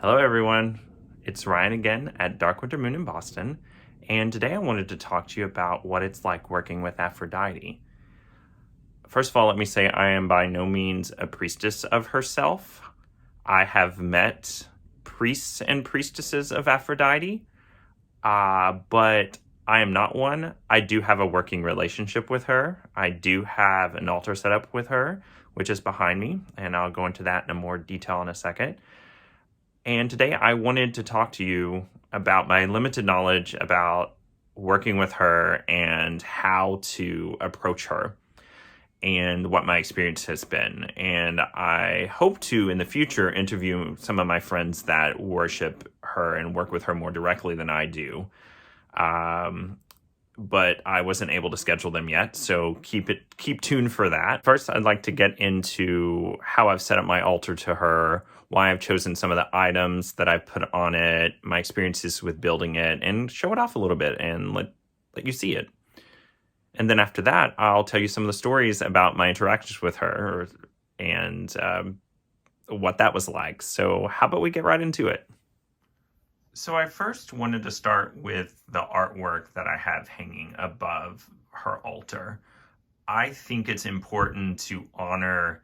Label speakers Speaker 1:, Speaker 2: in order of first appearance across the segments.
Speaker 1: Hello everyone, it's Ryan again at Dark Winter Moon in Boston, and today I wanted to talk to you about what it's like working with Aphrodite. First of all, let me say I am by no means a priestess of herself. I have met priests and priestesses of Aphrodite, but I am not one. I do have a working relationship with her. I do have an altar set up with her, which is behind me, and I'll go into that in more detail in a second. And today I wanted to talk to you about my limited knowledge about working with her and how to approach her and what my experience has been. And I hope to, in the future, interview some of my friends that worship her and work with her more directly than I do. But I wasn't able to schedule them yet, so keep tuned for that. First, I'd like to get into how I've set up my altar to her, why I've chosen some of the items that I've put on it, my experiences with building it, and show it off a little bit and let you see it. And then after that, I'll tell you some of the stories about my interactions with her and what that was like. So how about we get right into it? So I first wanted to start with the artwork that I have hanging above her altar. I think it's important to honor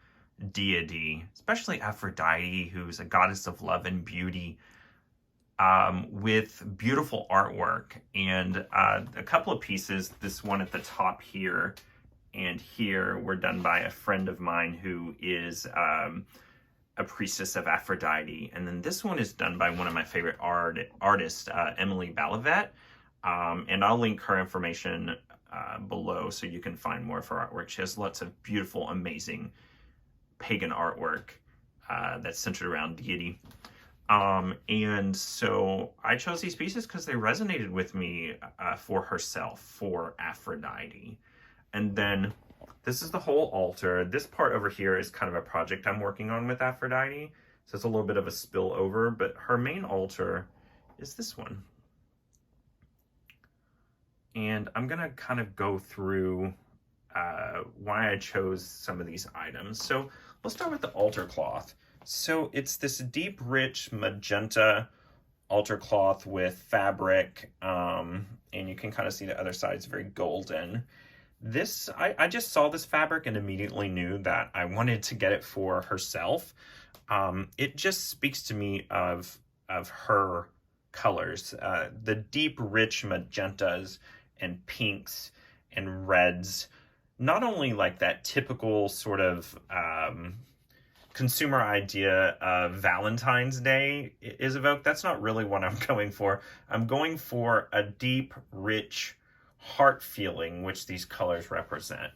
Speaker 1: deity, especially Aphrodite, who's a goddess of love and beauty, with beautiful artwork. And a couple of pieces, this one at the top here and here, were done by a friend of mine who is a priestess of Aphrodite. And then this one is done by one of my favorite artists, Emily Balivet. And I'll link her information below so you can find more of her artwork. She has lots of beautiful, amazing pagan artwork that's centered around deity. And so I chose these pieces because they resonated with me for herself, for Aphrodite. And then this is the whole altar. This part over here is kind of a project I'm working on with Aphrodite. So it's a little bit of a spillover, but her main altar is this one. And I'm going to kind of go through why I chose some of these items. So we'll start with the altar cloth. So it's this deep, rich magenta altar cloth with fabric, and you can kind of see the other side is very golden. This, I just saw this fabric and immediately knew that I wanted to get it for herself. It just speaks to me of her colors, the deep, rich magentas and pinks and reds. Not only like that typical sort of consumer idea of Valentine's Day is evoked. That's not really what I'm going for. I'm going for a deep, rich heart feeling, which these colors represent.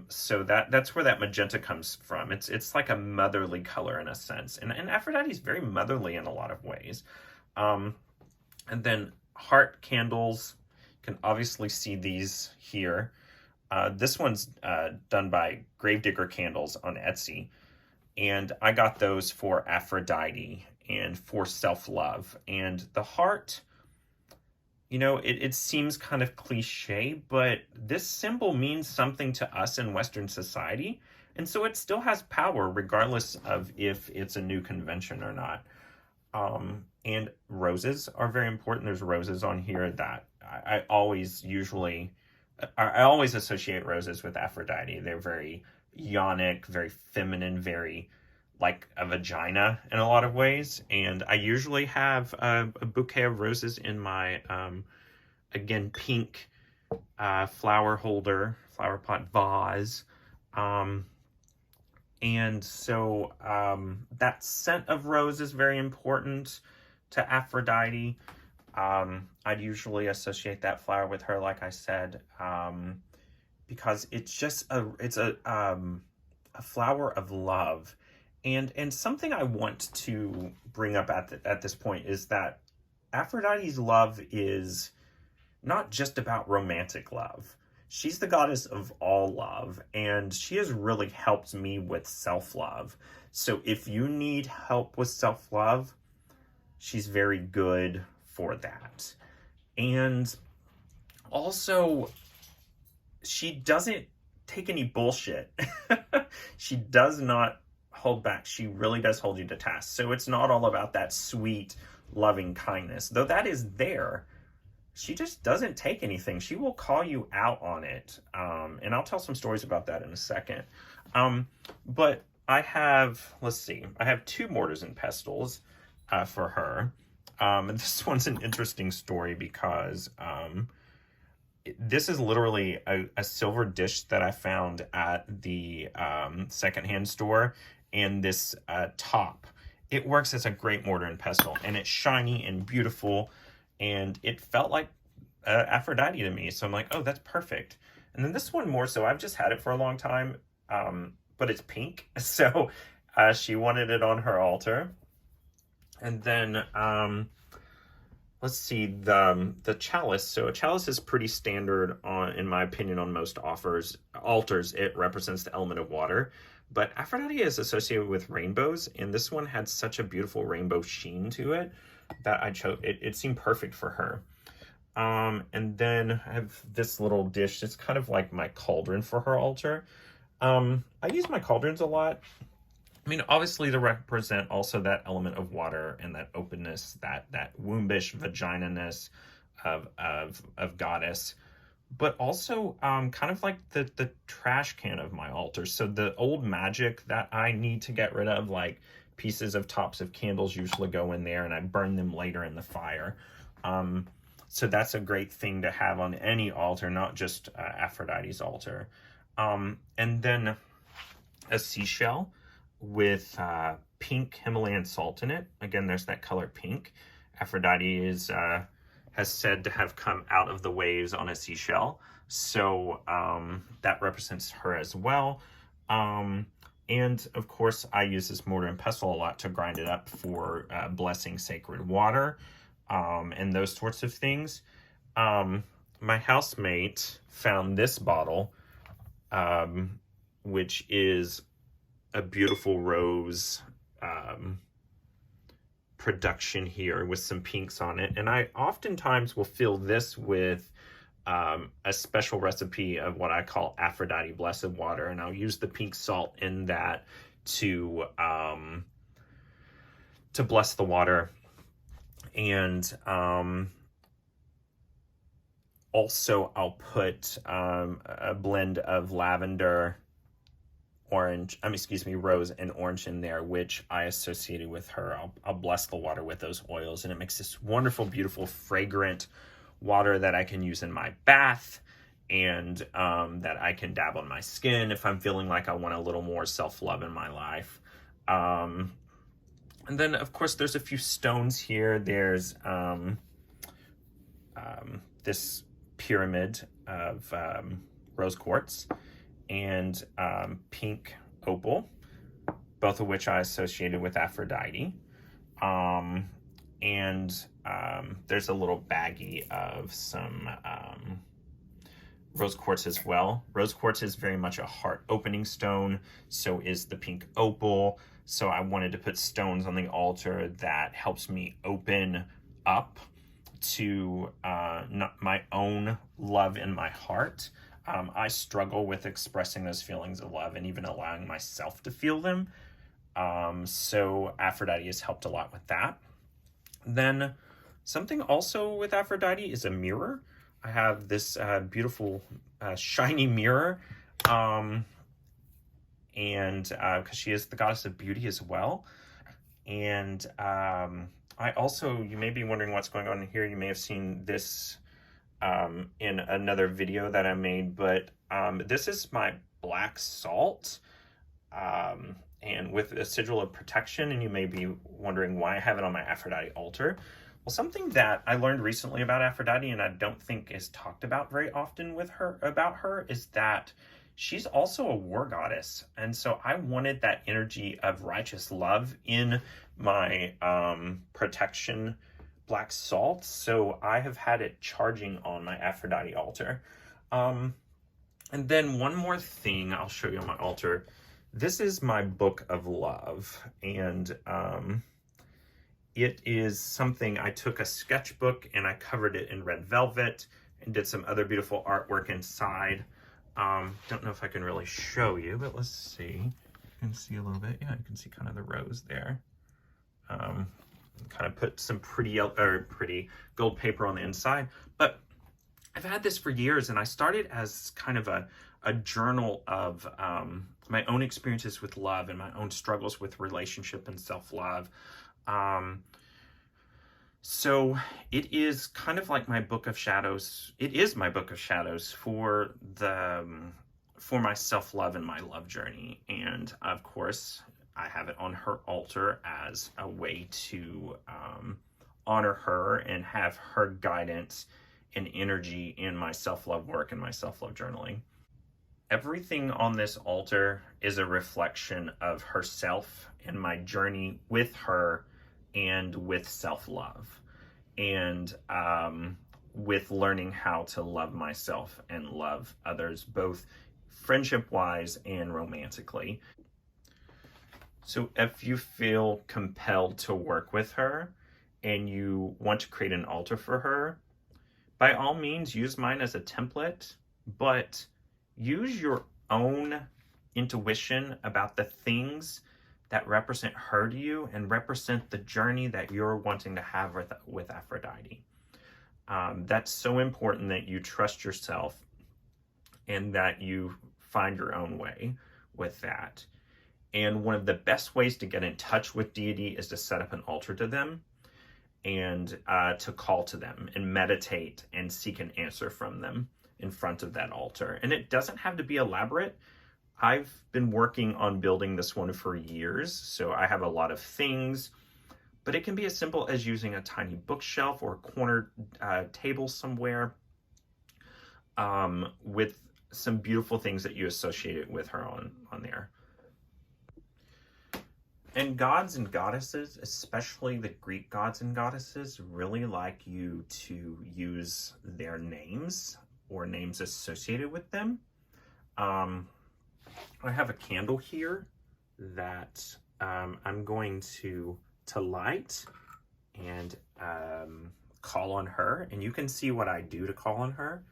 Speaker 1: So that's where that magenta comes from. It's like a motherly color in a sense. And Aphrodite is very motherly in a lot of ways. And then heart candles, you can obviously see these here. This one's done by Gravedigger Candles on Etsy. And I got those for Aphrodite and for self-love. And the heart, you know, it seems kind of cliche, but this symbol means something to us in Western society. And so it still has power regardless of if it's a new convention or not. And roses are very important. There's roses on here that I always associate roses with Aphrodite. They're very yonic, very feminine, very like a vagina in a lot of ways. And I usually have a bouquet of roses in my, again, pink flower pot vase. And so that scent of rose is very important to Aphrodite. I'd usually associate that flower with her, like I said, because it's just a flower of love. And something I want to bring up at this point is that Aphrodite's love is not just about romantic love. She's the goddess of all love, and she has really helped me with self-love. So if you need help with self-love, she's very good for that. And also, she doesn't take any bullshit. She does not hold back. She really does hold you to task. So it's not all about that sweet, loving kindness. Though that is there, she just doesn't take anything. She will call you out on it. And I'll tell some stories about that in a second. But I have, let's see, I have 2 mortars and pestles for her. And this one's an interesting story because this is literally a silver dish that I found at the secondhand store. And this top, it works as a great mortar and pestle, and it's shiny and beautiful, and it felt like Aphrodite to me. So I'm like, oh, that's perfect. And then this one more so, I've just had it for a long time, but it's pink, so she wanted it on her altar. And then let's see, the chalice. So a chalice is pretty standard in my opinion, on most altars. It represents the element of water. But Aphrodite is associated with rainbows, and this one had such a beautiful rainbow sheen to it that I chose. It seemed perfect for her. And then I have this little dish. It's kind of like my cauldron for her altar. I use my cauldrons a lot. I mean, obviously to represent also that element of water and that openness, that wombish vagina-ness of goddess. But also kind of like the trash can of my altar. So the old magic that I need to get rid of, like pieces of tops of candles usually go in there, and I burn them later in the fire. So that's a great thing to have on any altar, not just Aphrodite's altar. And then a seashell with pink Himalayan salt in it. Again, there's that color pink. Aphrodite has said to have come out of the waves on a seashell. So that represents her as well. And of course, I use this mortar and pestle a lot to grind it up for blessing sacred water and those sorts of things. My housemate found this bottle, which is a beautiful rose production here with some pinks on it. And I oftentimes will fill this with a special recipe of what I call Aphrodite Blessed Water. And I'll use the pink salt in that to bless the water. And also I'll put a blend of lavender, rose and orange in there, which I associated with her. I'll bless the water with those oils, and it makes this wonderful, beautiful, fragrant water that I can use in my bath, and that I can dab on my skin if I'm feeling like I want a little more self-love in my life. And then, of course, there's a few stones here. There's this pyramid of rose quartz and pink opal, both of which I associated with Aphrodite. And there's a little baggie of some rose quartz as well. Rose quartz is very much a heart opening stone, so is the pink opal. So I wanted to put stones on the altar that helps me open up to my own love in my heart. I struggle with expressing those feelings of love and even allowing myself to feel them. So Aphrodite has helped a lot with that. Then something also with Aphrodite is a mirror. I have this beautiful shiny mirror. And because she is the goddess of beauty as well. And I also, you may be wondering what's going on here. You may have seen this in another video that I made, but this is my black salt, and with a sigil of protection. And you may be wondering why I have it on my Aphrodite altar. Well, something that I learned recently about Aphrodite, and I don't think is talked about very often about her, is that she's also a war goddess. And so I wanted that energy of righteous love in my protection black salt. So I have had it charging on my Aphrodite altar. And then one more thing I'll show you on my altar. This is my book of love. And it is something, I took a sketchbook and I covered it in red velvet and did some other beautiful artwork inside. Don't know if I can really show you, but let's see. you can see a little bit. Yeah, you can see kind of the rose there. Kind of put some pretty gold paper on the inside. But I've had this for years, and I started as kind of a journal of my own experiences with love and my own struggles with relationship and self-love. So it is kind of like my book of shadows. It is my book of shadows for my self-love and my love journey. And of course, I have it on her altar as a way to honor her and have her guidance and energy in my self-love work and my self-love journaling. Everything on this altar is a reflection of herself and my journey with her and with self-love, and with learning how to love myself and love others, both friendship-wise and romantically. So if you feel compelled to work with her and you want to create an altar for her, by all means, use mine as a template, but use your own intuition about the things that represent her to you and represent the journey that you're wanting to have with Aphrodite. That's so important, that you trust yourself and that you find your own way with that. And one of the best ways to get in touch with deity is to set up an altar to them and to call to them and meditate and seek an answer from them in front of that altar. And it doesn't have to be elaborate. I've been working on building this one for years, so I have a lot of things, but it can be as simple as using a tiny bookshelf or a corner table somewhere with some beautiful things that you associate it with her on there. And gods and goddesses, especially the Greek gods and goddesses, really like you to use their names or names associated with them. I have a candle here that I'm going to light and call on her. And you can see what I do to call on her.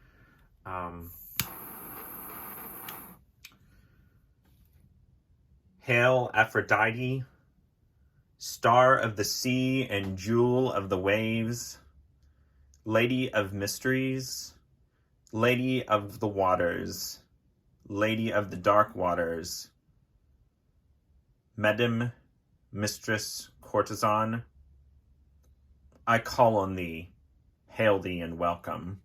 Speaker 1: Hail, Aphrodite, star of the sea and jewel of the waves, lady of mysteries, lady of the waters, lady of the dark waters, madam, mistress, courtesan, I call on thee, hail thee and welcome.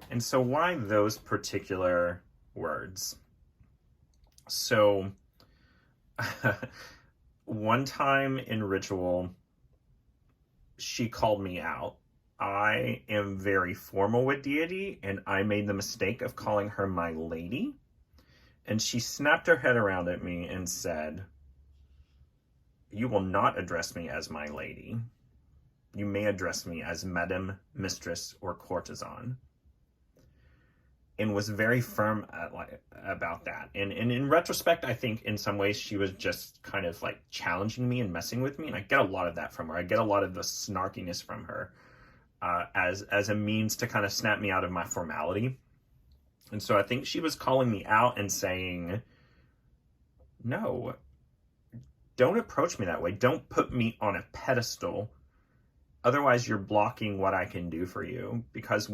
Speaker 1: And so why those particular words? So one time in ritual, she called me out. I am very formal with deity, and I made the mistake of calling her my lady. And she snapped her head around at me and said, "You will not address me as my lady. You may address me as madam, mistress, or courtesan." And was very firm about that. And in retrospect, I think in some ways she was just kind of like challenging me and messing with me. And I get a lot of that from her. I get a lot of the snarkiness from her as a means to kind of snap me out of my formality. And so I think she was calling me out and saying, no, don't approach me that way. Don't put me on a pedestal. Otherwise, you're blocking what I can do for you. Because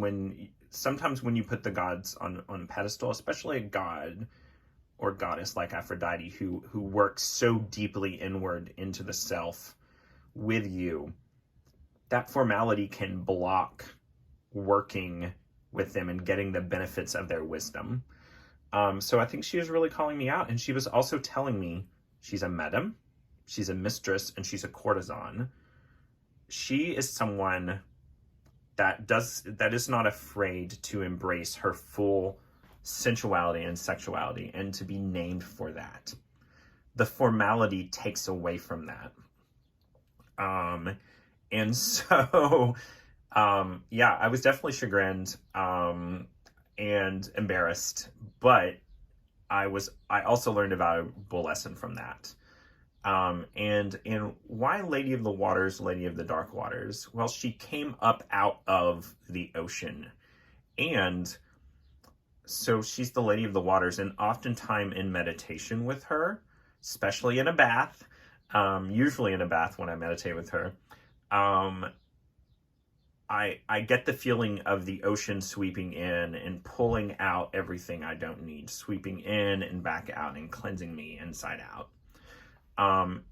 Speaker 1: sometimes when you put the gods on a pedestal, especially a god or goddess like Aphrodite, who works so deeply inward into the self with you, that formality can block working with them and getting the benefits of their wisdom. So I think she was really calling me out. And she was also telling me she's a madam, she's a mistress, and she's a courtesan. She is someone that is not afraid to embrace her full sensuality and sexuality and to be named for that. The formality takes away from that. And so, yeah, I was definitely chagrined and embarrassed, but I also learned a valuable lesson from that. And why Lady of the Waters, Lady of the Dark Waters? Well, she came up out of the ocean, and So she's the Lady of the Waters, and oftentimes in meditation with her, especially in a bath, usually in a bath when I meditate with her, um, I get the feeling of the ocean sweeping in and pulling out everything I don't need, sweeping in and back out and cleansing me inside out.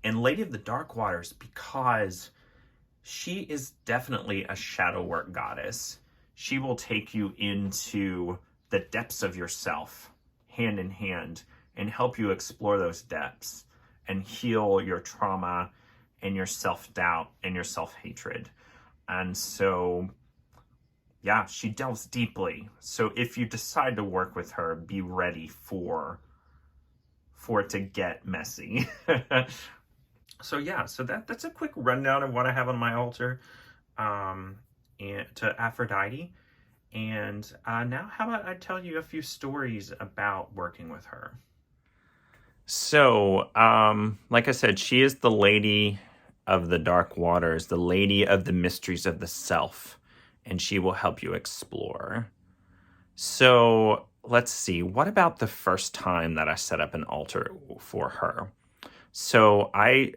Speaker 1: And Lady of the Dark Waters, because she is definitely a shadow work goddess. She will take you into the depths of yourself, hand in hand, and help you explore those depths and heal your trauma and your self-doubt and your self-hatred. And so, yeah, she delves deeply. So if you decide to work with her, be ready for it to get messy. So yeah, so that's a quick rundown of what I have on my altar, and to Aphrodite. And now how about I tell you a few stories about working with her. So, like I said, she is the Lady of the Dark Waters, the Lady of the Mysteries of the Self, and she will help you explore. So let's see, what about the first time that I set up an altar for her? So I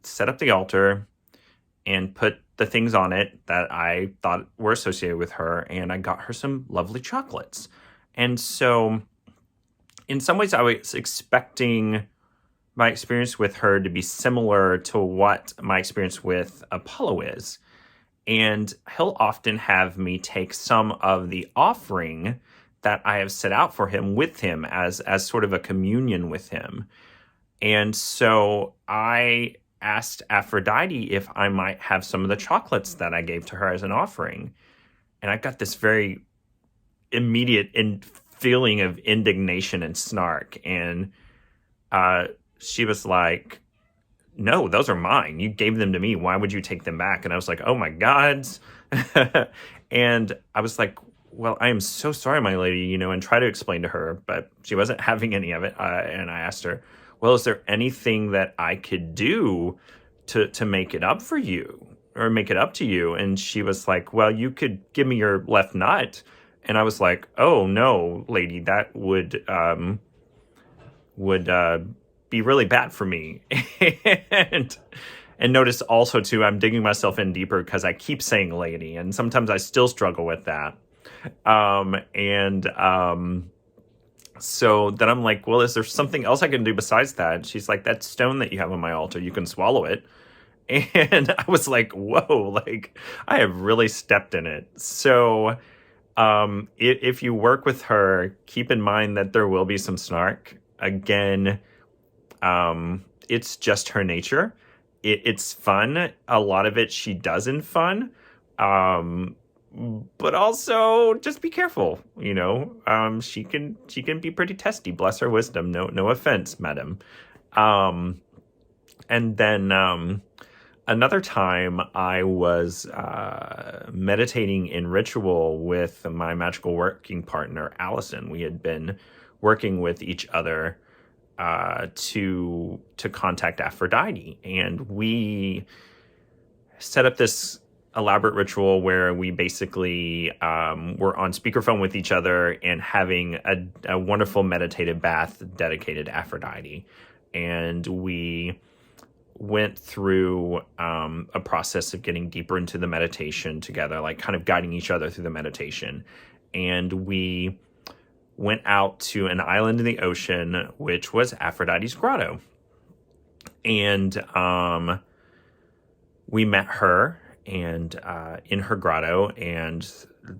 Speaker 1: set up the altar and put the things on it that I thought were associated with her, and I got her some lovely chocolates. And so in some ways I was expecting my experience with her to be similar to what my experience with Apollo is. And he'll often have me take some of the offering that I have set out for him with him as sort of a communion with him. And so I asked Aphrodite if I might have some of the chocolates that I gave to her as an offering. And I got this very immediate feeling of indignation and snark. And she was like, no, those are mine. You gave them to me. Why would you take them back? And I was like, oh my God. And I was like, well, I am so sorry, my lady, and try to explain to her, but she wasn't having any of it. And I asked her, well, is there anything that I could do to make it up for you or make it up to you? And she was like, well, you could give me your left nut. And I was like, oh no, lady, that would be really bad for me. and notice also too, I'm digging myself in deeper because I keep saying lady, and sometimes I still struggle with that. So then I'm like, well, is there something else I can do besides that? She's like, that stone that you have on my altar, you can swallow it. And I was like, whoa, like I have really stepped in it. So if you work with her, keep in mind that there will be some snark. Again, it's just her nature. It's fun. A lot of it she does in fun. But also just be careful, she can be pretty testy, bless her wisdom. No offense, madam. And then, another time I was, meditating in ritual with my magical working partner, Allison. We had been working with each other, to contact Aphrodite, and we set up this elaborate ritual where we basically were on speakerphone with each other and having a wonderful meditative bath dedicated to Aphrodite. And we went through a process of getting deeper into the meditation together, like kind of guiding each other through the meditation. And we went out to an island in the ocean, which was Aphrodite's grotto. And we met her and in her grotto, and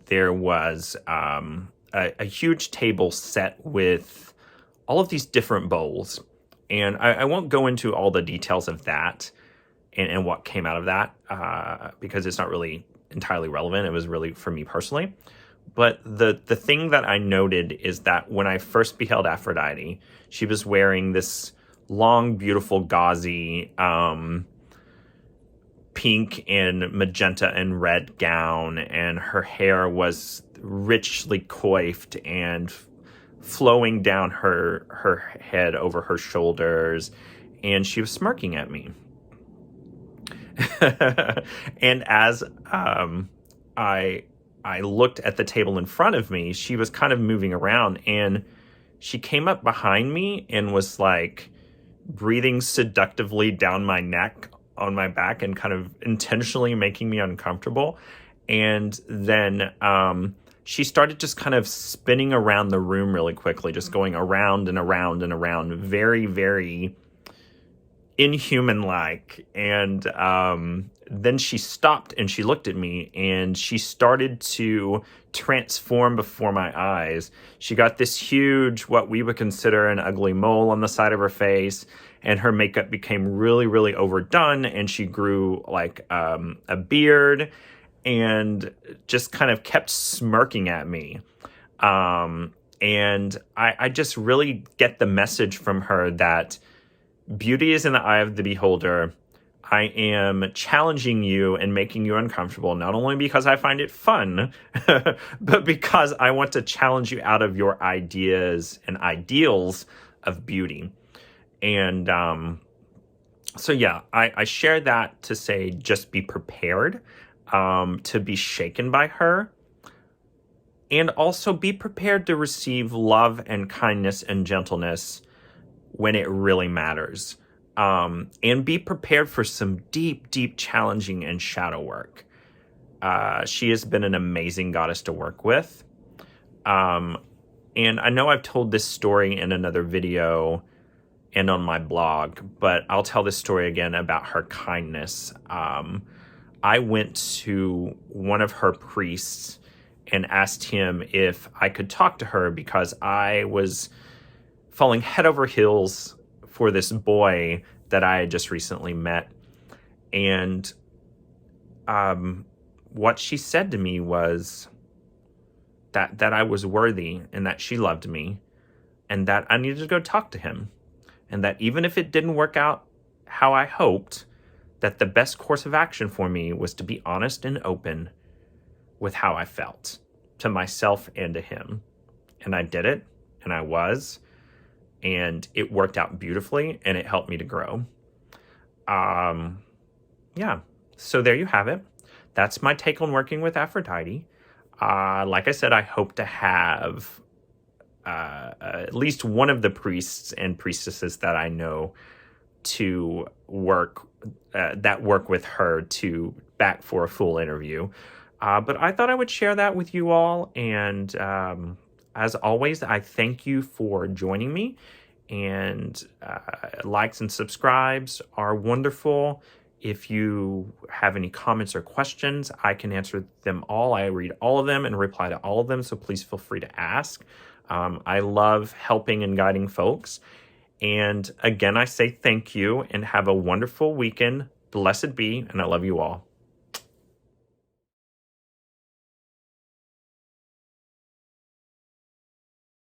Speaker 1: there was a huge table set with all of these different bowls. And I won't go into all the details of that and what came out of that, because it's not really entirely relevant. It was really for me personally. But the thing that I noted is that when I first beheld Aphrodite, she was wearing this long, beautiful, gauzy, pink and magenta and red gown, and her hair was richly coiffed and flowing down her head over her shoulders, and she was smirking at me. And as I I looked at the table in front of me, she was kind of moving around, and she came up behind me and was like breathing seductively down my neck on my back and kind of intentionally making me uncomfortable. And then she started just kind of spinning around the room really quickly, just going around and around and around, very, very inhuman-like. And then she stopped and she looked at me and she started to transform before my eyes. She got this huge, what we would consider an ugly mole on the side of her face, and her makeup became really, really overdone, and she grew like a beard and just kind of kept smirking at me. And I just really get the message from her that beauty is in the eye of the beholder. I am challenging you and making you uncomfortable, not only because I find it fun, but because I want to challenge you out of your ideas and ideals of beauty. And so, yeah, I share that to say just be prepared to be shaken by her. And also be prepared to receive love and kindness and gentleness when it really matters. And be prepared for some deep, deep challenging and shadow work. She has been an amazing goddess to work with. And I know I've told this story in another video and on my blog, but I'll tell this story again about her kindness. I went to one of her priests and asked him if I could talk to her because I was falling head over heels for this boy that I had just recently met. And what she said to me was that I was worthy and that she loved me and that I needed to go talk to him. And that even if it didn't work out how I hoped, that the best course of action for me was to be honest and open with how I felt to myself and to him. And I did it, and I was, and it worked out beautifully, and it helped me to grow. Yeah, so there you have it. That's my take on working with Aphrodite. Like I said, I hope to have at least one of the priests and priestesses that I know to work with her to back for a full interview. But I thought I would share that with you all. And as always, I thank you for joining me. And likes and subscribes are wonderful. If you have any comments or questions, I can answer them all. I read all of them and reply to all of them, so please feel free to ask. I love helping and guiding folks. And again, I say thank you and have a wonderful weekend. Blessed be, and I love you all.